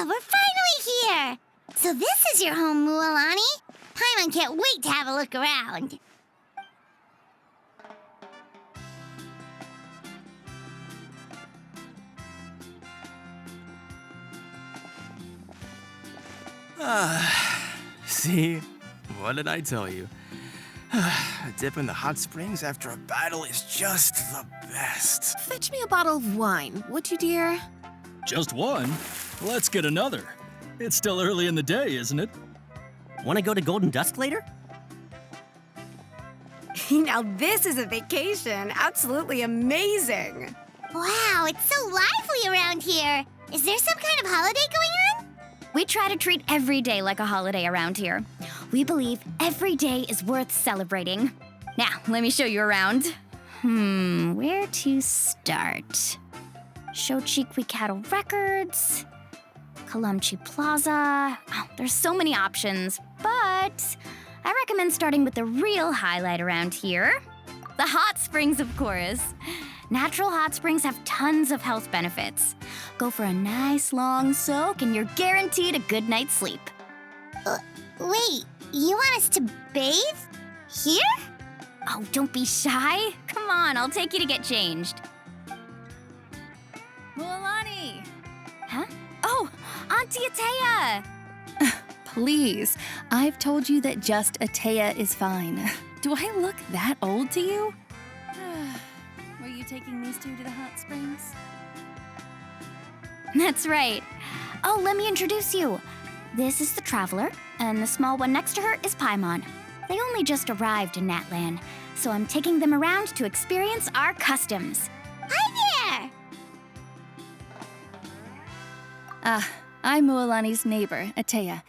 we're finally here! So this is your home, Mualani? Paimon can't wait to have a look around. See? What did I tell you? A dip in the hot springs after a battle is just the best. Fetch me a bottle of wine, would you, dear? Just one? Let's get another. It's still early in the day, isn't it? Want to go to Golden Dusk later? Now this is a vacation. Absolutely amazing. Wow, it's so lively around here. Is there some kind of holiday going on? We try to treat every day like a holiday around here. We believe every day is worth celebrating. Now, let me show you around. Where to start? Shochiqui Cattle Records, Kalamchi Plaza. Oh, there's so many options, but I recommend starting with the real highlight around here. The hot springs, of course. Natural hot springs have tons of health benefits. Go for a nice long soak and you're guaranteed a good night's sleep. Wait, you want us to bathe? Here? Oh, don't be shy. Come on, I'll take you to get changed. Mualani! Huh? Oh, Auntie Atea! Please, I've told you that just Atea is fine. Do I look that old to you? Were you taking these two to the hot springs? That's right. Oh, let me introduce you. This is the Traveler, and the small one next to her is Paimon. They only just arrived in Natlan, so I'm taking them around to experience our customs. Hi there! I'm Mualani's neighbor, Atea.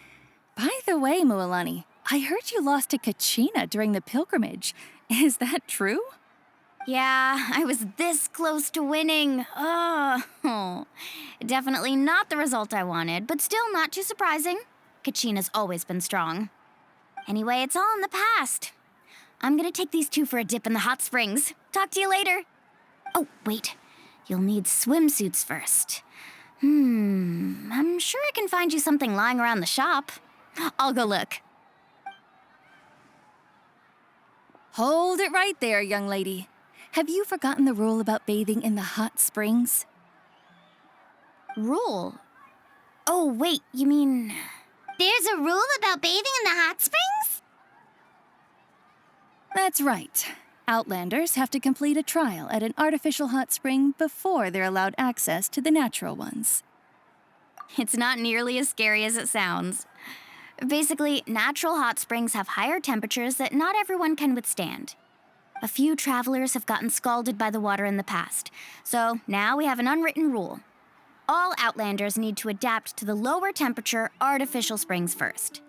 By the way, Mualani, I heard you lost to Kachina during the pilgrimage. Is that true? Yeah, I was this close to winning. Oh, definitely not the result I wanted, but still not too surprising. Kachina's always been strong. Anyway, it's all in the past. I'm gonna take these two for a dip in the hot springs. Talk to you later. Oh, wait. You'll need swimsuits first. I'm sure I can find you something lying around the shop. I'll go look. Hold it right there, young lady. Have you forgotten the rule about bathing in the hot springs? Rule? Oh, wait, you mean... There's a rule about bathing in the hot springs? That's right. Outlanders have to complete a trial at an artificial hot spring before they're allowed access to the natural ones. It's not nearly as scary as it sounds. Basically, natural hot springs have higher temperatures that not everyone can withstand. A few travelers have gotten scalded by the water in the past, so now we have an unwritten rule. All Outlanders need to adapt to the lower temperature artificial springs first.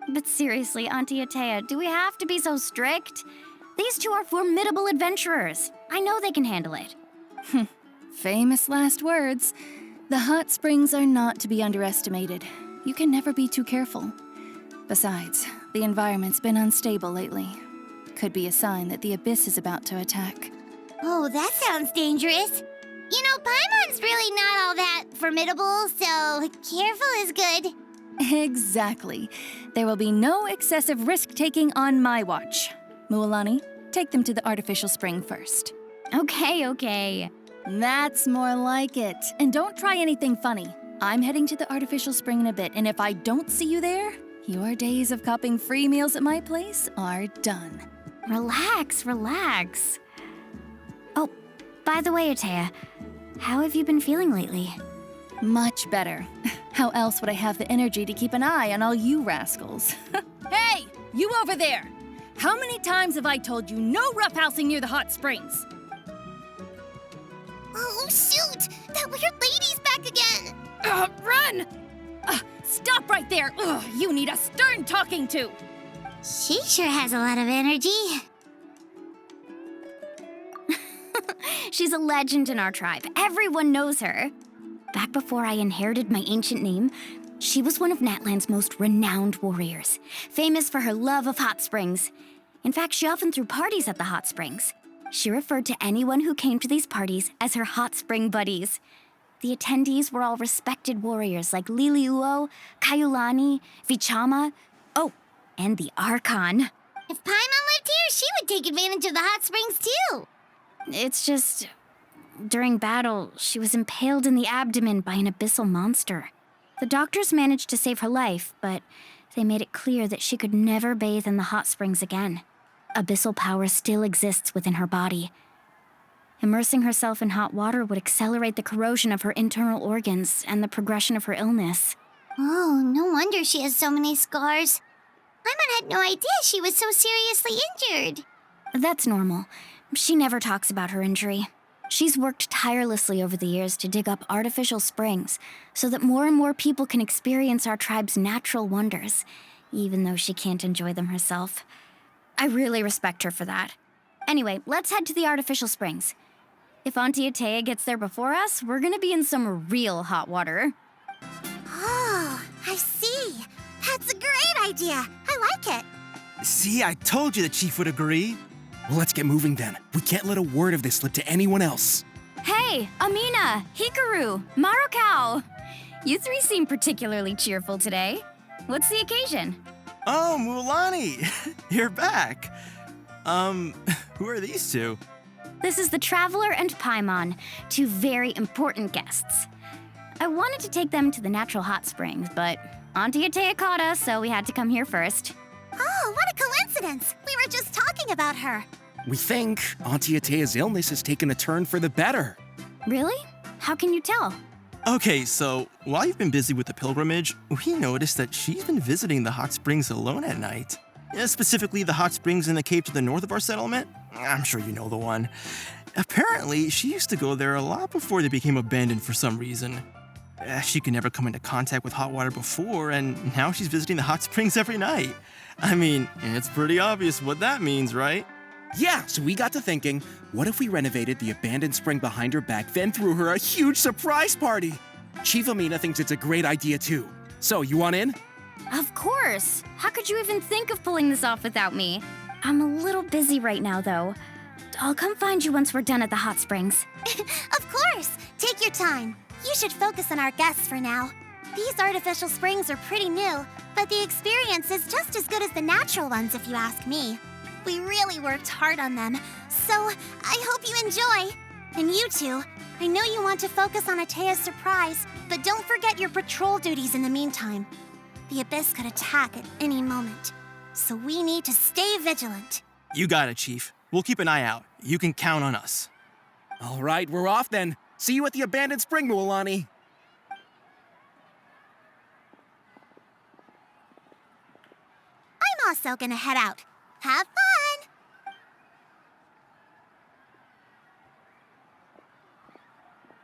But seriously, Auntie Atea, do we have to be so strict? These two are formidable adventurers. I know they can handle it. Famous last words. The hot springs are not to be underestimated. You can never be too careful. Besides, the environment's been unstable lately. Could be a sign that the abyss is about to attack. Oh, that sounds dangerous. You know, Paimon's really not all that formidable, so careful is good. Exactly. There will be no excessive risk-taking on my watch. Mualani, take them to the artificial spring first. Okay. That's more like it. And don't try anything funny. I'm heading to the artificial spring in a bit, and if I don't see you there, your days of copping free meals at my place are done. Relax. Oh, by the way, Atea, how have you been feeling lately? Much better. How else would I have the energy to keep an eye on all you rascals? Hey, you over there! How many times have I told you no roughhousing near the hot springs? Oh, shoot! That weird lady's back again! Run! Stop right there! You need a stern talking to! She sure has a lot of energy. She's a legend in our tribe. Everyone knows her. Back before I inherited my ancient name, she was one of Natlan's most renowned warriors, famous for her love of hot springs. In fact, she often threw parties at the hot springs. She referred to anyone who came to these parties as her hot spring buddies. The attendees were all respected warriors like Liliuo, Kaiulani, Vichama, oh, and the Archon. If Paimon lived here, she would take advantage of the hot springs too. It's just, during battle, she was impaled in the abdomen by an abyssal monster. The doctors managed to save her life, but they made it clear that she could never bathe in the hot springs again. Abyssal power still exists within her body. Immersing herself in hot water would accelerate the corrosion of her internal organs and the progression of her illness. Oh, no wonder she has so many scars. Paimon had no idea she was so seriously injured. That's normal. She never talks about her injury. She's worked tirelessly over the years to dig up artificial springs so that more and more people can experience our tribe's natural wonders, even though she can't enjoy them herself. I really respect her for that. Anyway, let's head to the artificial springs. If Auntie Atea gets there before us, we're gonna be in some real hot water. Oh, I see. That's a great idea. I like it. See, I told you the chief would agree. Well, let's get moving then. We can't let a word of this slip to anyone else. Hey, Amina, Hikaru, Marukao. You three seem particularly cheerful today. What's the occasion? Oh, Mualani, you're back. Who are these two? This is the Traveler and Paimon, two very important guests. I wanted to take them to the natural hot springs, but Auntie Atea caught us, so we had to come here first. Oh, what a coincidence. We were just talking about her. We think Auntie Atea's illness has taken a turn for the better. Really? How can you tell? Okay, so while you've been busy with the pilgrimage, we noticed that she's been visiting the hot springs alone at night. Specifically, the hot springs in the cave to the north of our settlement. I'm sure you know the one. Apparently, she used to go there a lot before they became abandoned for some reason. She could never come into contact with hot water before, and now she's visiting the hot springs every night. I mean, it's pretty obvious what that means, right? Yeah, so we got to thinking, what if we renovated the abandoned spring behind her back, then threw her a huge surprise party? Chief Amina thinks it's a great idea too. So, you want in? Of course! How could you even think of pulling this off without me? I'm a little busy right now, though. I'll come find you once we're done at the hot springs. Of course. Take your time. You should focus on our guests for now. These artificial springs are pretty new, but the experience is just as good as the natural ones if you ask me. We really worked hard on them, so I hope you enjoy. And you two, I know you want to focus on Atea's surprise, but don't forget your patrol duties in the meantime. The Abyss could attack at any moment, so we need to stay vigilant. You got it, Chief. We'll keep an eye out. You can count on us. All right, we're off then. See you at the abandoned spring, Mualani. I'm also gonna head out. Have fun!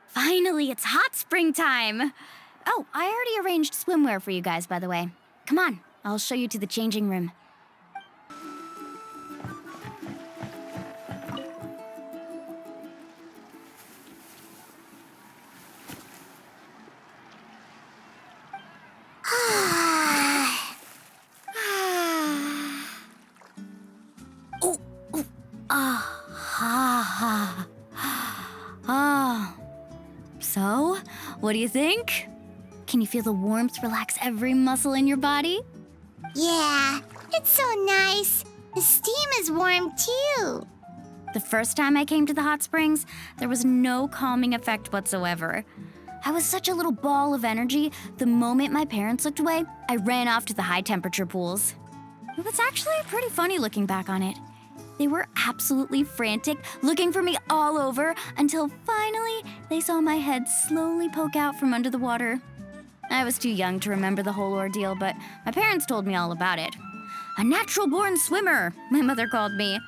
Finally, it's hot spring time! Oh, I already arranged swimwear for you guys, by the way. Come on, I'll show you to the changing room. So, what do you think? Can you feel the warmth relax every muscle in your body? Yeah, it's so nice. The steam is warm too. The first time I came to the hot springs, there was no calming effect whatsoever. I was such a little ball of energy, the moment my parents looked away, I ran off to the high temperature pools. It was actually pretty funny looking back on it. They were absolutely frantic, looking for me all over, until finally they saw my head slowly poke out from under the water. I was too young to remember the whole ordeal, but my parents told me all about it. A natural-born swimmer, my mother called me.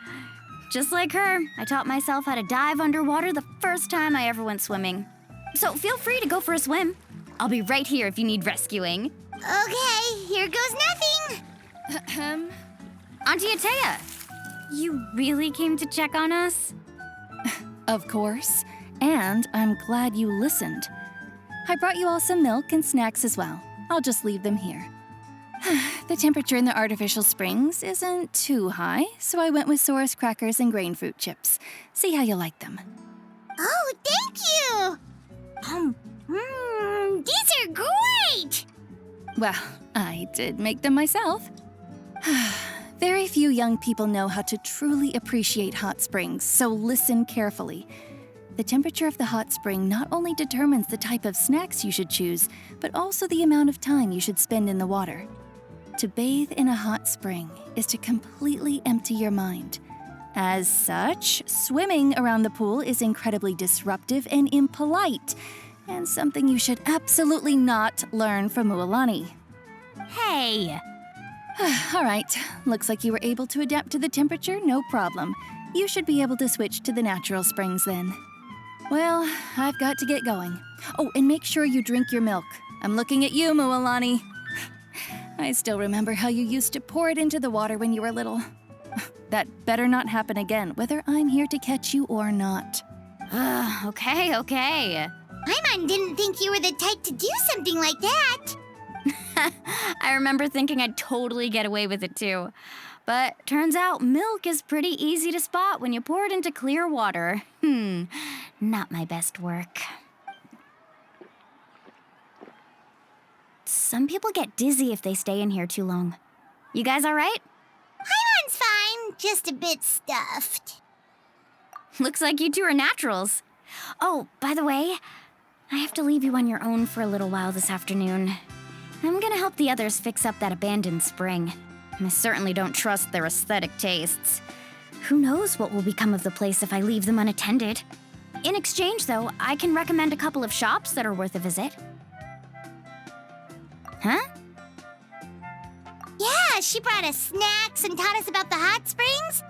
Just like her, I taught myself how to dive underwater the first time I ever went swimming. So feel free to go for a swim. I'll be right here if you need rescuing. Okay, here goes nothing. Auntie Atea, you really came to check on us? Of course. And I'm glad you listened. I brought you all some milk and snacks as well. I'll just leave them here. The temperature in the artificial springs isn't too high, so I went with Saurus crackers and grain fruit chips. See how you like them. Oh, thank you! Well, I did make them myself. Very few young people know how to truly appreciate hot springs, so listen carefully. The temperature of the hot spring not only determines the type of snacks you should choose, but also the amount of time you should spend in the water. To bathe in a hot spring is to completely empty your mind. As such, swimming around the pool is incredibly disruptive and impolite, and something you should absolutely not learn from Mualani. Hey! All right, looks like you were able to adapt to the temperature, no problem. You should be able to switch to the natural springs then. Well, I've got to get going. Oh, and make sure you drink your milk. I'm looking at you, Mualani. I still remember how you used to pour it into the water when you were little. That better not happen again, whether I'm here to catch you or not. Okay. Paimon didn't think you were the type to do something like that. I remember thinking I'd totally get away with it too. But turns out milk is pretty easy to spot when you pour it into clear water. Not my best work. Some people get dizzy if they stay in here too long. You guys all right? Paimon's fine, just a bit stuffed. Looks like you two are naturals. Oh, by the way, I have to leave you on your own for a little while this afternoon. I'm gonna help the others fix up that abandoned spring. I certainly don't trust their aesthetic tastes. Who knows what will become of the place if I leave them unattended? In exchange, though, I can recommend a couple of shops that are worth a visit. Huh? Yeah, she brought us snacks and taught us about the hot springs.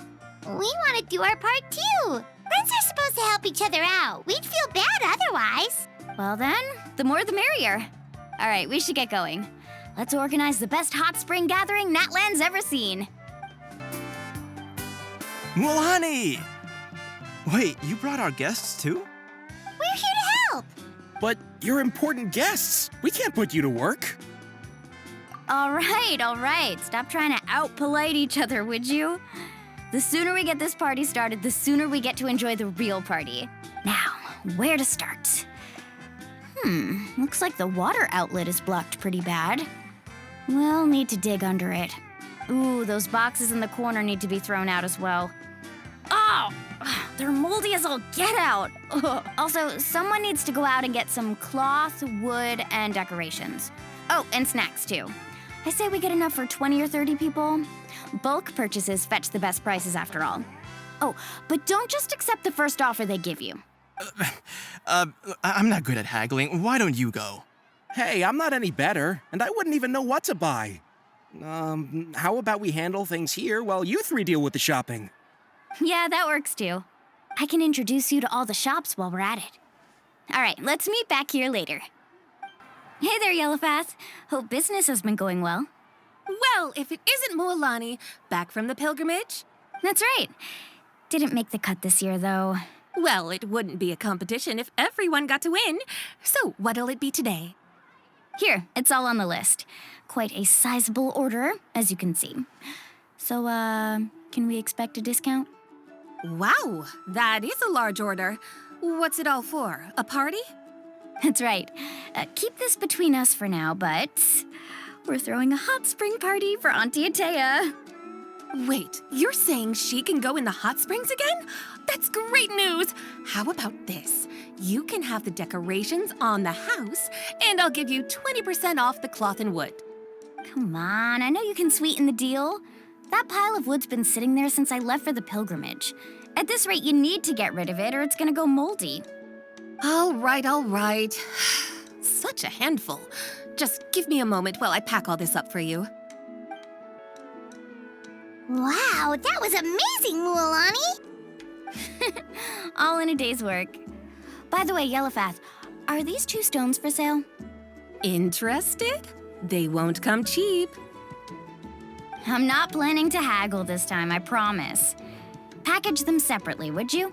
We want to do our part too. Friends are supposed to help each other out. We'd feel bad otherwise. Well then, the more the merrier. All right, we should get going. Let's organize the best hot spring gathering Natlan's ever seen. Mualani! Wait, you brought our guests too? We're here to help. But you're important guests. We can't put you to work. All right. Stop trying to out-polite each other, would you? The sooner we get this party started, the sooner we get to enjoy the real party. Now, where to start? Looks like the water outlet is blocked pretty bad. We'll need to dig under it. Ooh, those boxes in the corner need to be thrown out as well. Oh, they're moldy as all get out. Ugh. Also, someone needs to go out and get some cloth, wood, and decorations. Oh, and snacks too. I say we get enough for 20 or 30 people. Bulk purchases fetch the best prices after all. Oh, but don't just accept the first offer they give you. I'm not good at haggling. Why don't you go? Hey, I'm not any better, and I wouldn't even know what to buy. How about we handle things here while you three deal with the shopping? Yeah, that works too. I can introduce you to all the shops while we're at it. All right, let's meet back here later. Hey there, Yellowfath. Hope business has been going well. Well, if it isn't Mualani, back from the pilgrimage? That's right. Didn't make the cut this year, though. Well, it wouldn't be a competition if everyone got to win. So what'll it be today? Here, it's all on the list. Quite a sizable order, as you can see. So, can we expect a discount? Wow, that is a large order. What's it all for? A party? That's right. Keep this between us for now, but we're throwing a hot spring party for Auntie Atea. Wait, you're saying she can go in the hot springs again? That's great news! How about this? You can have the decorations on the house, and I'll give you 20% off the cloth and wood. Come on, I know you can sweeten the deal. That pile of wood's been sitting there since I left for the pilgrimage. At this rate, you need to get rid of it or it's gonna go moldy. All right. Such a handful. Just give me a moment while I pack all this up for you. Wow, that was amazing, Mualani. All in a day's work. By the way, Yellowfath, are these 2 stones for sale? Interested? They won't come cheap. I'm not planning to haggle this time, I promise. Package them separately, would you?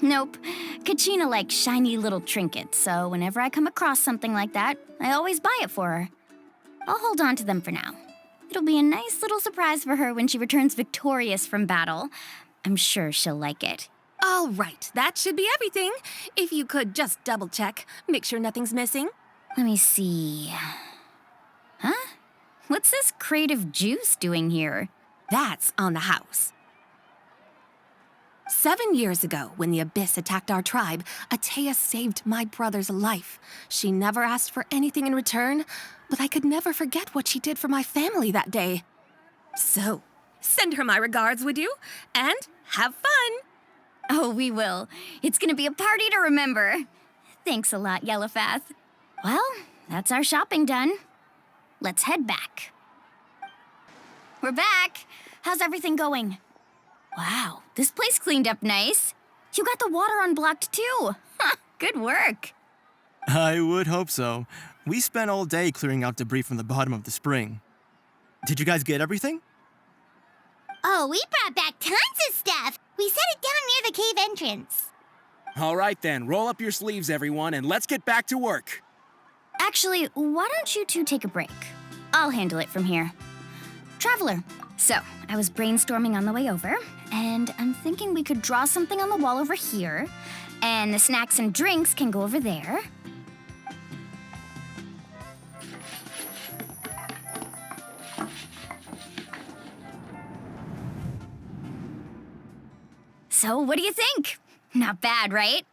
Nope. Kachina likes shiny little trinkets, so whenever I come across something like that, I always buy it for her. I'll hold on to them for now. It'll be a nice little surprise for her when she returns victorious from battle. I'm sure she'll like it. All right, that should be everything. If you could just double check, make sure nothing's missing. Let me see. Huh? What's this creative juice doing here? That's on the house. 7 years ago, when the Abyss attacked our tribe, Atea saved my brother's life. She never asked for anything in return, but I could never forget what she did for my family that day. So, send her my regards, would you? And have fun! Oh, we will. It's gonna be a party to remember. Thanks a lot, Yellowfath. Well, that's our shopping done. Let's head back. We're back. How's everything going? Wow, this place cleaned up nice. You got the water unblocked too. Good work. I would hope so. We spent all day clearing out debris from the bottom of the spring. Did you guys get everything? Oh, we brought back tons of stuff. We set it down near the cave entrance. All right then, roll up your sleeves, everyone, and let's get back to work. Actually, why don't you two take a break? I'll handle it from here. Traveler, so I was brainstorming on the way over, and I'm thinking we could draw something on the wall over here, and the snacks and drinks can go over there. So, what do you think? Not bad, right?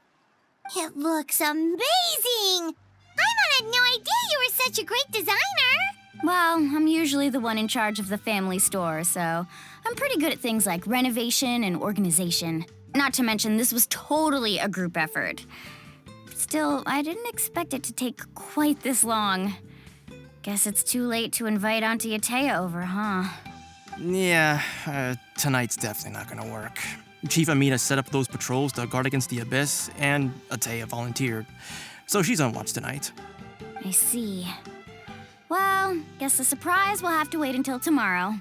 It looks amazing! Paimon had no idea you were such a great designer! Well, I'm usually the one in charge of the family store, so I'm pretty good at things like renovation and organization. Not to mention, this was totally a group effort. Still, I didn't expect it to take quite this long. Guess it's too late to invite Auntie Atea over, huh? Yeah, tonight's definitely not gonna work. Chief Amina set up those patrols to guard against the Abyss, and Atea volunteered. So she's on watch tonight. I see. Well, guess the surprise will have to wait until tomorrow.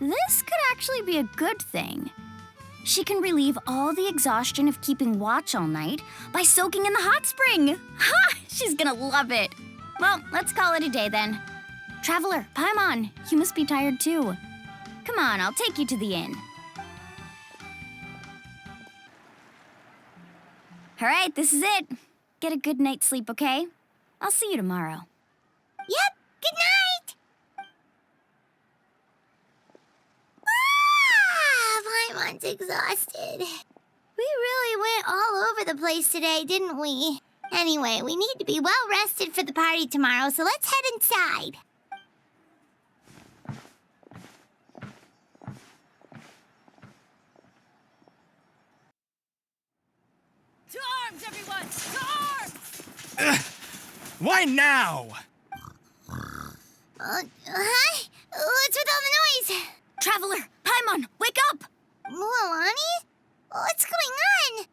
This could actually be a good thing. She can relieve all the exhaustion of keeping watch all night by soaking in the hot spring. Ha! She's gonna love it. Well, let's call it a day then. Traveler, Paimon, you must be tired too. Come on, I'll take you to the inn. All right, this is it. Get a good night's sleep, okay? I'll see you tomorrow. Yep, good night! Paimon's exhausted. We really went all over the place today, didn't we? Anyway, we need to be well rested for the party tomorrow, so let's head inside. To arms, everyone! To arms! Why now? Hi? What's with all the noise? Traveler, Paimon, wake up! Mualani? What's going on?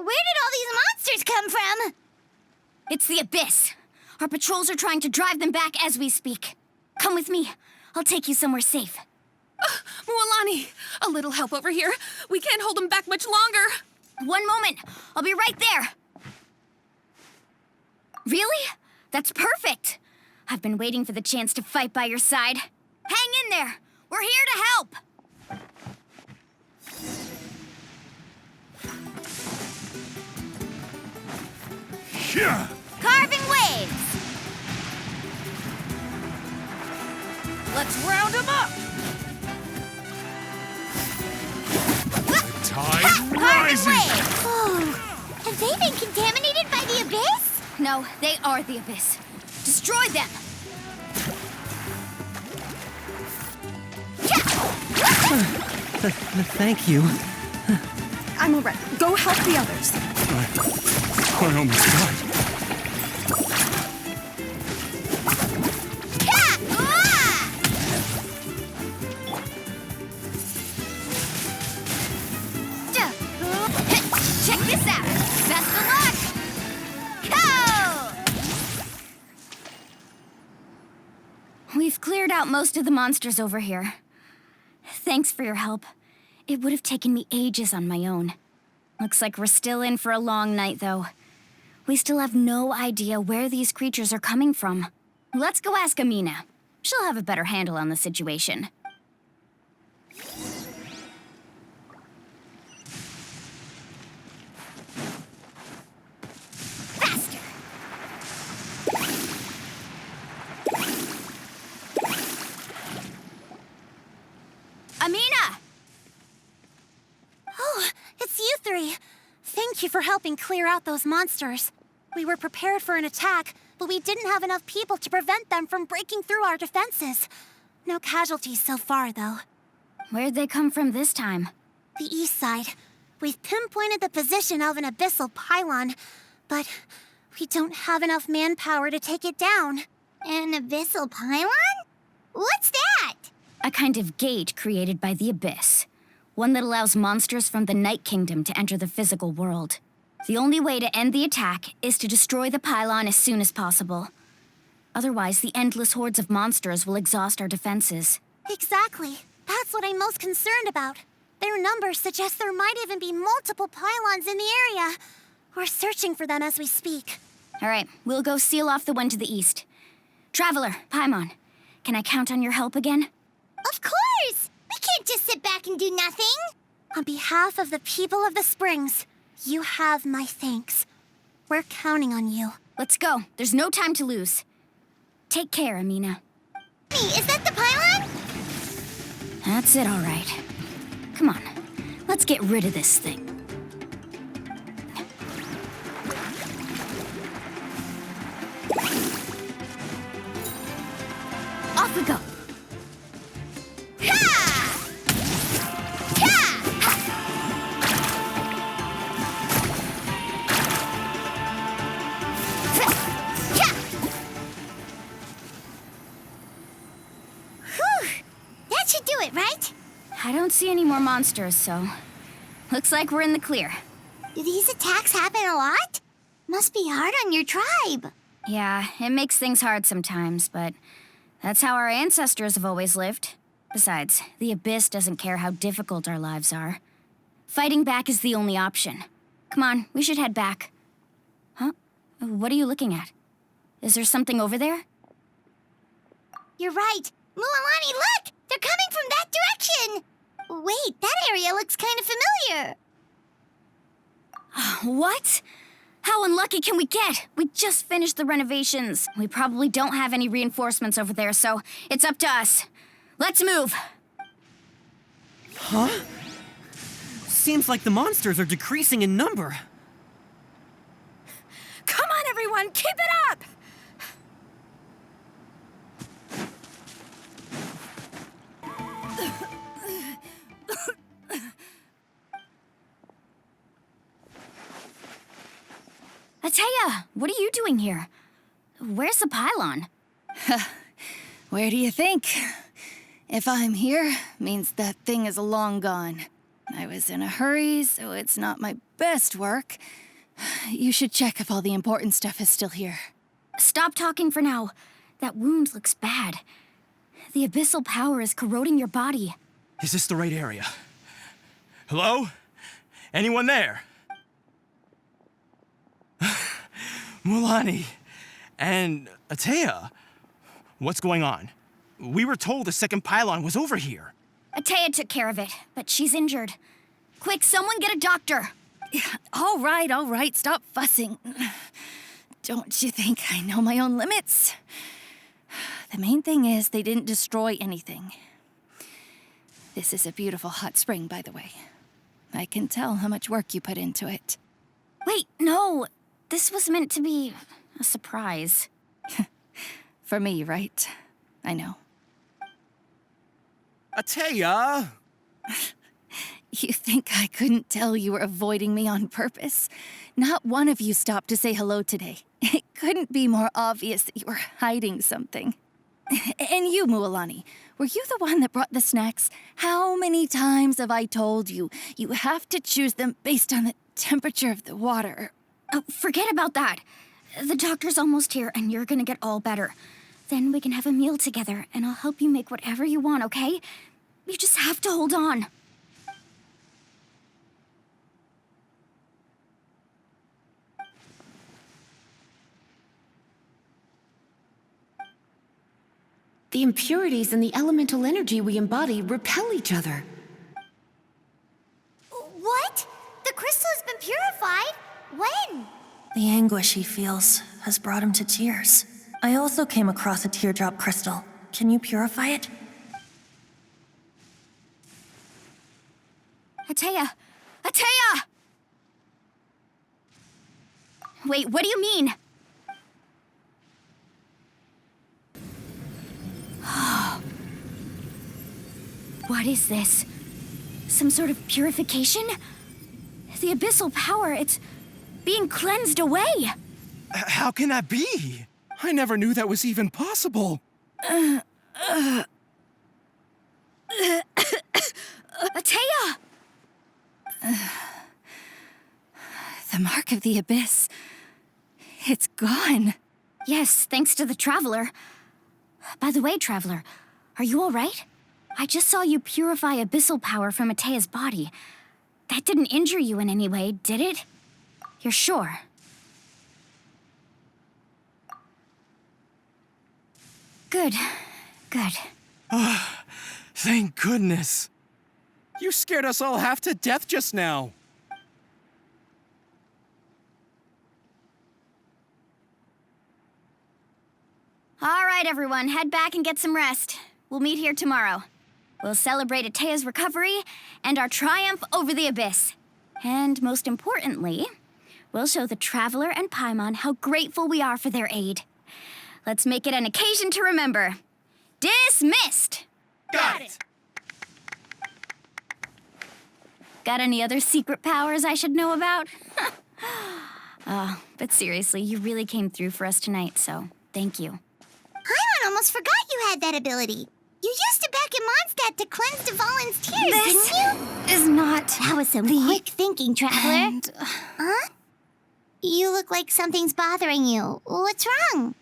Where did all these monsters come from? It's the Abyss. Our patrols are trying to drive them back as we speak. Come with me. I'll take you somewhere safe. Mualani, a little help over here. We can't hold them back much longer. One moment. I'll be right there. Really? That's perfect. I've been waiting for the chance to fight by your side. Hang in there. We're here to help. Yeah. Carving waves. Let's round them up. Tide Carving waves! Oh, have they been contaminated by the Abyss? No, they are the Abyss. Destroy them. Thank you. I'm all right. Go help the others. I almost died. Check this out. Best of luck. Go! We've cleared out most of the monsters over here. Thanks for your help. It would have taken me ages on my own. Looks like we're still in for a long night, though. We still have no idea where these creatures are coming from. Let's go ask Amina. She'll have a better handle on the situation. Faster! Thank you for helping clear out those monsters. We were prepared for an attack, but we didn't have enough people to prevent them from breaking through our defenses. No casualties so far, though. Where'd they come from this time? The east side. We've pinpointed the position of an abyssal pylon, but we don't have enough manpower to take it down. An abyssal pylon? What's that? A kind of gate created by the Abyss. One that allows monsters from the Night Kingdom to enter the physical world. The only way to end the attack is to destroy the pylon as soon as possible. Otherwise, the endless hordes of monsters will exhaust our defenses. Exactly. That's what I'm most concerned about. Their numbers suggest there might even be multiple pylons in the area. We're searching for them as we speak. All right, we'll go seal off the one to the east. Traveler, Paimon, can I count on your help again? Of course! We can't just sit back and do nothing! On behalf of the people of the Springs, you have my thanks. We're counting on you. Let's go. There's no time to lose. Take care, Amina. Is that the pylon? That's it, all right. Come on, let's get rid of this thing. Off we go. That should do it, right? I don't see any more monsters, so looks like we're in the clear. Do these attacks happen a lot? Must be hard on your tribe. Yeah, it makes things hard sometimes, but that's how our ancestors have always lived. Besides, the Abyss doesn't care how difficult our lives are. Fighting back is the only option. Come on, we should head back. Huh? What are you looking at? Is there something over there? You're right. Mualani, look! They're coming from that direction! Wait, that area looks kind of familiar. What? How unlucky can we get? We just finished the renovations. We probably don't have any reinforcements over there, so it's up to us. Let's move. Huh? Seems like the monsters are decreasing in number. Come on, everyone, keep it up! Ateya, what are you doing here? Where's the pylon? Where do you think? If I'm here, means that thing is long gone. I was in a hurry, so it's not my best work. You should check if all the important stuff is still here. Stop talking for now. That wound looks bad. The abyssal power is corroding your body. Is this the right area? Hello? Anyone there? Mualani and Ateya, what's going on? We were told the second pylon was over here. Ateya took care of it, but she's injured. Quick, someone get a doctor. All right, stop fussing. Don't you think I know my own limits? The main thing is they didn't destroy anything. This is a beautiful hot spring, by the way. I can tell how much work you put into it. Wait, no. This was meant to be a surprise. For me, right? I know. Ateya! You think I couldn't tell you were avoiding me on purpose? Not one of you stopped to say hello today. It couldn't be more obvious that you were hiding something. And you, Mualani, were you the one that brought the snacks? How many times have I told you, you have to choose them based on the temperature of the water? Oh, forget about that. The doctor's almost here, and you're gonna get all better. Then we can have a meal together, and I'll help you make whatever you want, okay? You just have to hold on. The impurities and the elemental energy we embody repel each other. What? The crystal has been purified? When? The anguish he feels has brought him to tears. I also came across a teardrop crystal. Can you purify it? Ateya! Ateya! Wait, what do you mean? What is this? Some sort of purification? The abyssal power, it's being cleansed away. How can that be? I never knew that was even possible. Atea! The mark of the abyss. It's gone. Yes, thanks to the Traveler. By the way, Traveler, are you all right? I just saw you purify abyssal power from Atea's body. That didn't injure you in any way, did it? You're sure? Good. Good. Thank goodness. You scared us all half to death just now. All right, everyone, head back and get some rest. We'll meet here tomorrow. We'll celebrate Atea's recovery and our triumph over the abyss. And most importantly, we'll show the Traveler and Paimon how grateful we are for their aid. Let's make it an occasion to remember. Dismissed! Got it! Got any other secret powers I should know about? But seriously, you really came through for us tonight, so thank you. Paimon almost forgot you had that ability. You used it back in Mondstadt to cleanse Devalin's tears, didn't you? Is not. That was some quick thinking, Traveler. Huh? You look like something's bothering you. What's wrong?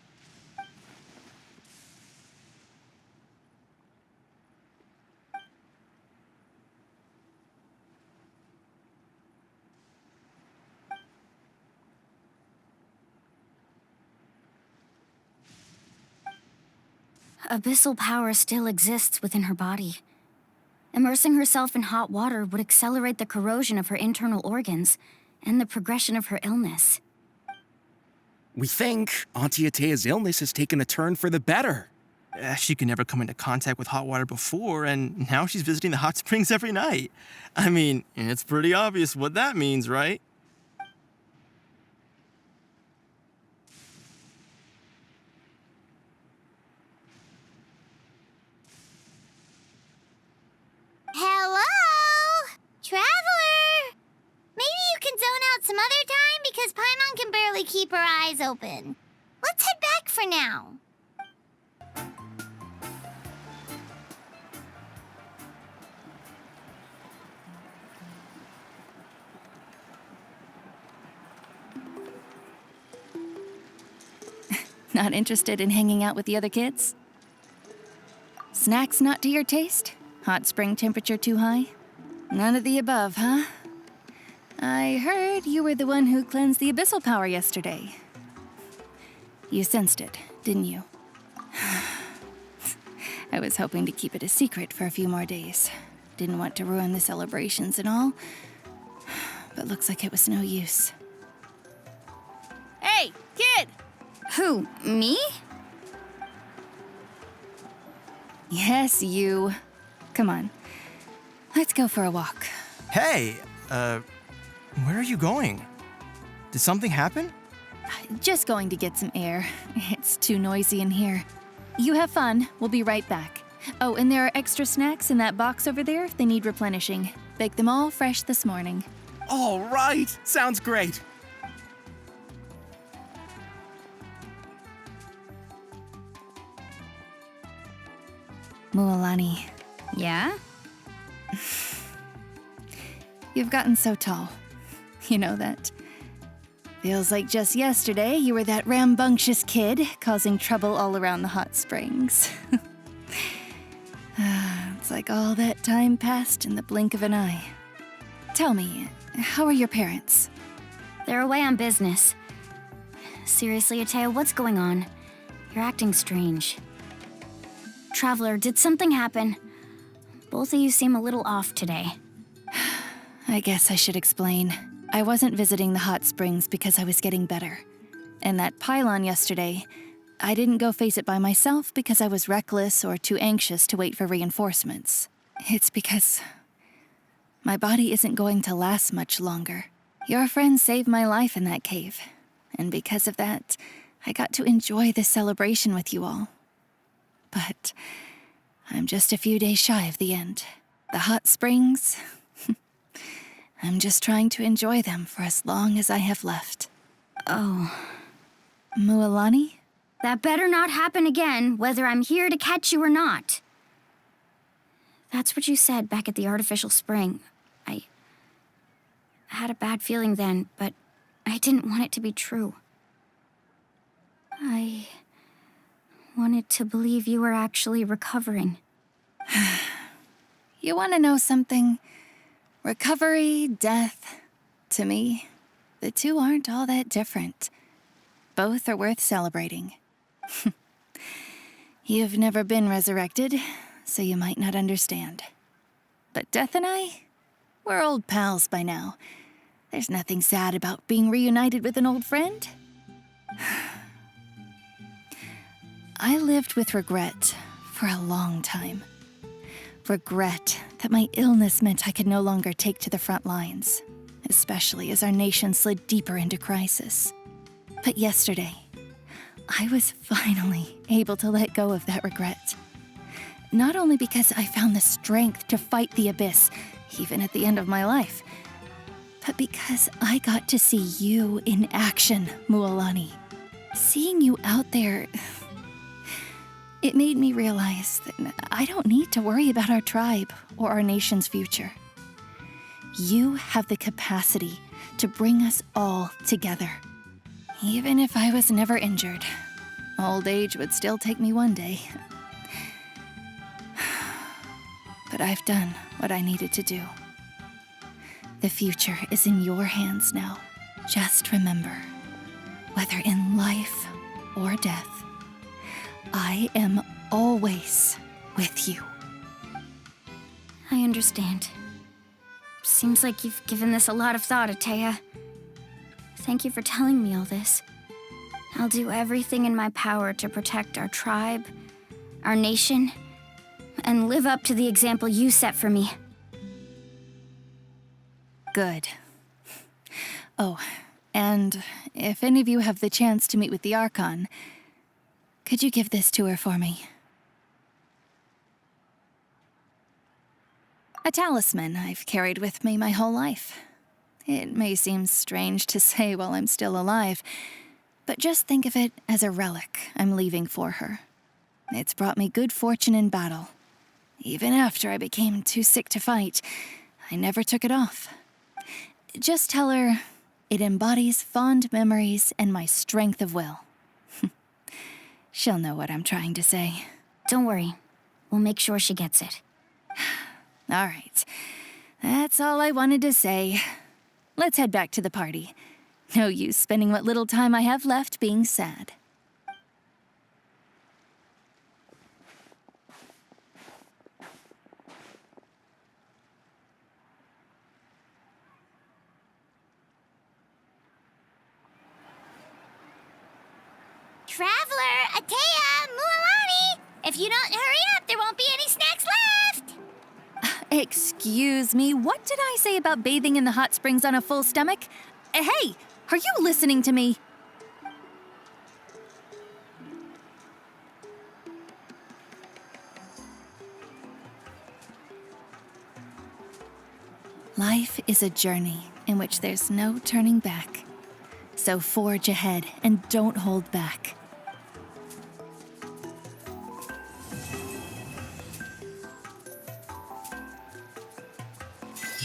Abyssal power still exists within her body. Immersing herself in hot water would accelerate the corrosion of her internal organs and the progression of her illness. We think Auntie Atea's illness has taken a turn for the better. She could never come into contact with hot water before, and now she's visiting the hot springs every night. I mean, it's pretty obvious what that means, right? Hello? Traveler? Maybe you can zone out some other time because Paimon can barely keep her eyes open. Let's head back for now. Not interested in hanging out with the other kids? Snacks not to your taste? Hot spring temperature too high? None of the above, huh? I heard you were the one who cleansed the abyssal power yesterday. You sensed it, didn't you? I was hoping to keep it a secret for a few more days. Didn't want to ruin the celebrations and all, but looks like it was no use. Hey, kid! Who, me? Yes, you. Come on. Let's go for a walk. Hey, where are you going? Did something happen? Just going to get some air. It's too noisy in here. You have fun. We'll be right back. Oh, and there are extra snacks in that box over there if they need replenishing. Baked them all fresh this morning. All right. Sounds great. Mualani, Yeah? you've gotten so tall. You know that. Feels like just yesterday you were that rambunctious kid causing trouble all around the hot springs. It's like all that time passed in the blink of an eye. Tell me, how are your parents? They're away on business. Seriously, Atea, what's going on? You're acting strange. Traveler, did something happen? Both of you seem a little off today. I guess I should explain. I wasn't visiting the hot springs because I was getting better. And that pylon yesterday, I didn't go face it by myself because I was reckless or too anxious to wait for reinforcements. It's because my body isn't going to last much longer. Your friend saved my life in that cave. And because of that, I got to enjoy this celebration with you all. But I'm just a few days shy of the end. The hot springs, I'm just trying to enjoy them for as long as I have left. Oh, Mualani? that better not happen again, whether I'm here to catch you or not. That's what you said back at the artificial spring. I had a bad feeling then, but I didn't want it to be true. I wanted to believe you were actually recovering. You want to know something? Recovery, death, to me, the two aren't all that different. Both are worth celebrating. You've never been resurrected, so you might not understand. But Death and I, we're old pals by now. There's nothing sad about being reunited with an old friend. I lived with regret for a long time. Regret that my illness meant I could no longer take to the front lines, especially as our nation slid deeper into crisis. But yesterday, I was finally able to let go of that regret. Not only because I found the strength to fight the abyss, even at the end of my life, but because I got to see you in action, Mualani. Seeing you out there, it made me realize that I don't need to worry about our tribe or our nation's future. You have the capacity to bring us all together. Even if I was never injured, old age would still take me one day. But I've done what I needed to do. The future is in your hands now. Just remember, whether in life or death, I am always with you. I understand. Seems like you've given this a lot of thought, Atea. Thank you for telling me all this. I'll do everything in my power to protect our tribe, our nation, and live up to the example you set for me. Good. Oh, and if any of you have the chance to meet with the Archon, could you give this to her for me? A talisman I've carried with me my whole life. It may seem strange to say while I'm still alive, but just think of it as a relic I'm leaving for her. It's brought me good fortune in battle. Even after I became too sick to fight, I never took it off. Just tell her it embodies fond memories and my strength of will. She'll know what I'm trying to say. Don't worry. We'll make sure she gets it. All right. That's all I wanted to say. Let's head back to the party. No use spending what little time I have left being sad. Traveler, Atea, Mualani! If you don't hurry up, there won't be any snacks left! Excuse me, what did I say about bathing in the hot springs on a full stomach? Hey, are you listening to me? Life is a journey in which there's no turning back. So forge ahead and don't hold back.